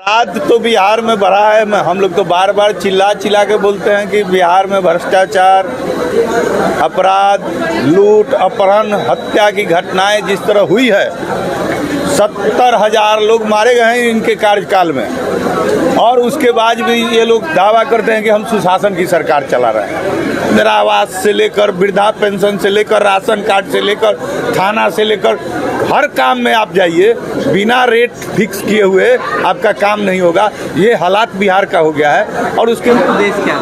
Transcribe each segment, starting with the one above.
अपराध तो बिहार में बढ़ा है। हम लोग तो बार बार चिल्ला चिल्ला के बोलते हैं कि बिहार में भ्रष्टाचार, अपराध, लूट, अपहरण, हत्या की घटनाएं जिस तरह हुई है, 70,000 लोग मारे गए हैं इनके कार्यकाल में, और उसके बाद भी ये लोग दावा करते हैं कि हम सुशासन की सरकार चला रहे हैं। इंदिरा आवास से लेकर वृद्धा पेंशन से लेकर राशन कार्ड से लेकर थाना से लेकर हर काम में आप जाइए, बिना रेट फिक्स किए हुए आपका काम नहीं होगा। ये हालात बिहार का हो गया है। और उसके उद्देश्य क्या है?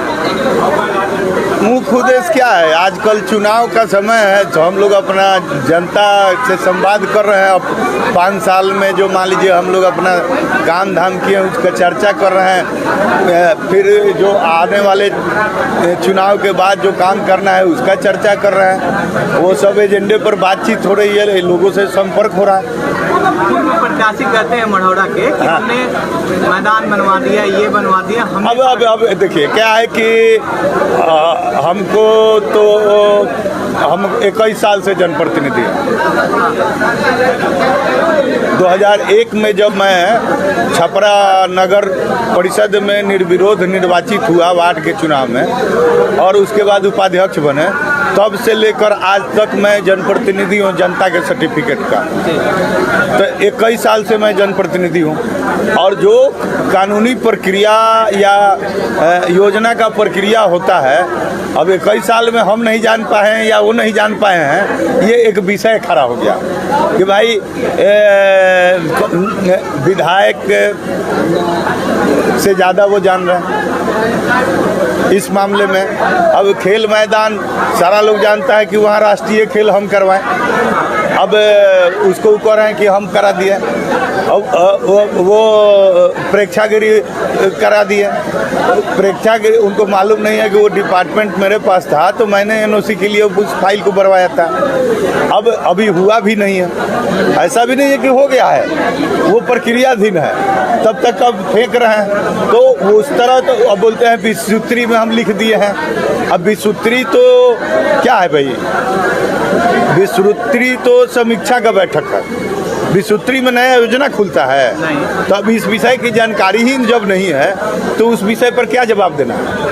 मुख्य उद्देश्य क्या है? आजकल चुनाव का समय है, तो हम लोग अपना जनता से संवाद कर रहे हैं। अब 5 साल में जो मान लीजिए हम लोग अपना काम धाम किए उसका चर्चा कर रहे हैं। फिर जो आने वाले चुनाव के बाद जो काम करना है उसका चर्चा कर रहे हैं। वो सब एजेंडे पर बातचीत हो रही है, लोगों से संपर्क हो रहा है। पूर्व प्रत्याशी कहते हैं मढ़ौरा के कि हमने मैदान बनवा दिया, ये बनवा दिया। अब देखिए क्या है कि हमको तो हम 21 साल से जनप्रतिनिधि हैं। 2001 में जब मैं छपरा नगर परिषद में निर्विरोध निर्वाचित हुआ वार्ड के चुनाव में, और उसके बाद उपाध्यक्ष बने, तब से लेकर आज तक मैं जनप्रतिनिधि हूँ जनता के सर्टिफिकेट का। तो 21 साल से मैं जनप्रतिनिधि हूँ, और जो कानूनी प्रक्रिया या योजना का प्रक्रिया होता है, अब 21 साल में हम नहीं जान पाए हैं या वो नहीं जान पाए हैं, ये एक विषय खड़ा हो गया कि भाई विधायक से ज़्यादा वो जान रहे हैं इस मामले में। अब खेल मैदान सारा लोग जानता है कि वहाँ राष्ट्रीय खेल हम करवाएं, अब उसको कह रहे हैं कि हम करा दिए। अब वो प्रेक्षागृह करा दिए। प्रेक्षागृह उनको मालूम नहीं है कि वो डिपार्टमेंट मेरे पास था, तो मैंने एनओसी के लिए उस फाइल को भरवाया था। अब अभी हुआ भी नहीं है, ऐसा भी नहीं है कि हो गया है, वो प्रक्रियाधीन है, तब तक अब फेंक रहे हैं। तो उस तरह तो अब बोलते हैं 20 सूत्री में हम लिख दिए हैं। अब 20 सूत्री तो क्या है भाई? 20 सूत्री तो समीक्षा का बैठक है। 20 सूत्री में नया योजना खुलता है, तो अब इस विषय की जानकारी ही जब नहीं है तो उस विषय पर क्या जवाब देना है?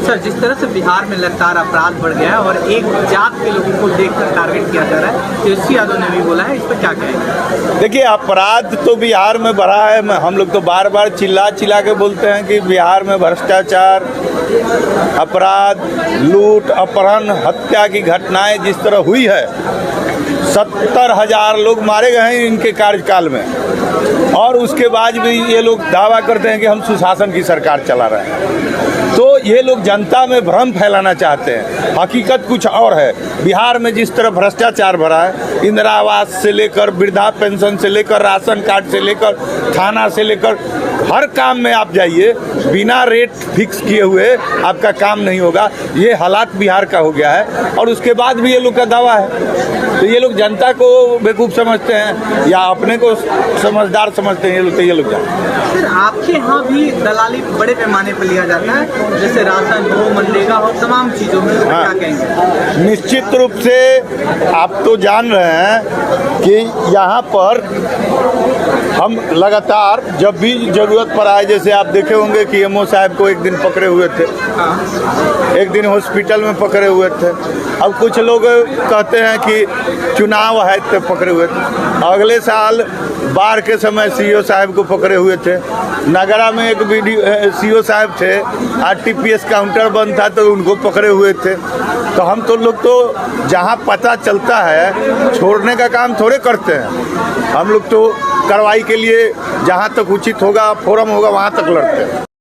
सर, जिस तरह से बिहार में लगातार अपराध बढ़ गया है और एक जात के लोगों को देखकर टारगेट किया जा रहा है, तेजस्वी यादव ने भी बोला है, इस पर क्या कहेंगे? देखिए, अपराध तो बिहार में बढ़ा है। हम लोग तो बार बार चिल्ला चिल्ला के बोलते हैं कि बिहार में भ्रष्टाचार, अपराध, लूट, अपहरण, हत्या की घटनाएं जिस तरह हुई है, 70,000 लोग मारे गए हैं इनके कार्यकाल में, और उसके बाद भी ये लोग दावा करते हैं कि हम सुशासन की सरकार चला रहे हैं। तो ये लोग जनता में भ्रम फैलाना चाहते हैं, हकीकत कुछ और है। बिहार में जिस तरह भ्रष्टाचार भरा है, इंदिरा आवास से लेकर वृद्धा पेंशन से लेकर राशन कार्ड से लेकर थाना से लेकर हर काम में आप जाइए, बिना रेट फिक्स किए हुए आपका काम नहीं होगा। ये हालात बिहार का हो गया है, और उसके बाद भी ये लोग का दावा है। तो ये लोग जनता को बेवकूफ़ समझते हैं या अपने को समझदार समझते हैं, ये लोग सर, आपके यहाँ भी दलाली बड़े पैमाने पर लिया जाता है, जैसे राशन हो, मनरेगा हो, तमाम चीज़ों में। क्या कहेंगे? निश्चित रूप से आप तो जान रहे हैं कि यहाँ पर हम लगातार जब भी ज़रूरत पर आए, जैसे आप देखे होंगे कि एमओ साहब को एक दिन पकड़े हुए थे, एक दिन हॉस्पिटल में पकड़े हुए थे। अब कुछ लोग कहते हैं कि चुनाव है तो पकड़े हुए थे। अगले साल बाढ़ के समय सीओ साहब को पकड़े हुए थे। नगरा में एक सीओ साहब थे, आरटीपीएस काउंटर बंद था तो उनको पकड़े हुए थे। तो हम तो लोग तो जहाँ पता चलता है छोड़ने का काम थोड़े करते हैं। हम लोग तो कार्रवाई के लिए जहाँ तक उचित होगा, फोरम होगा, वहाँ तक लड़ते हैं।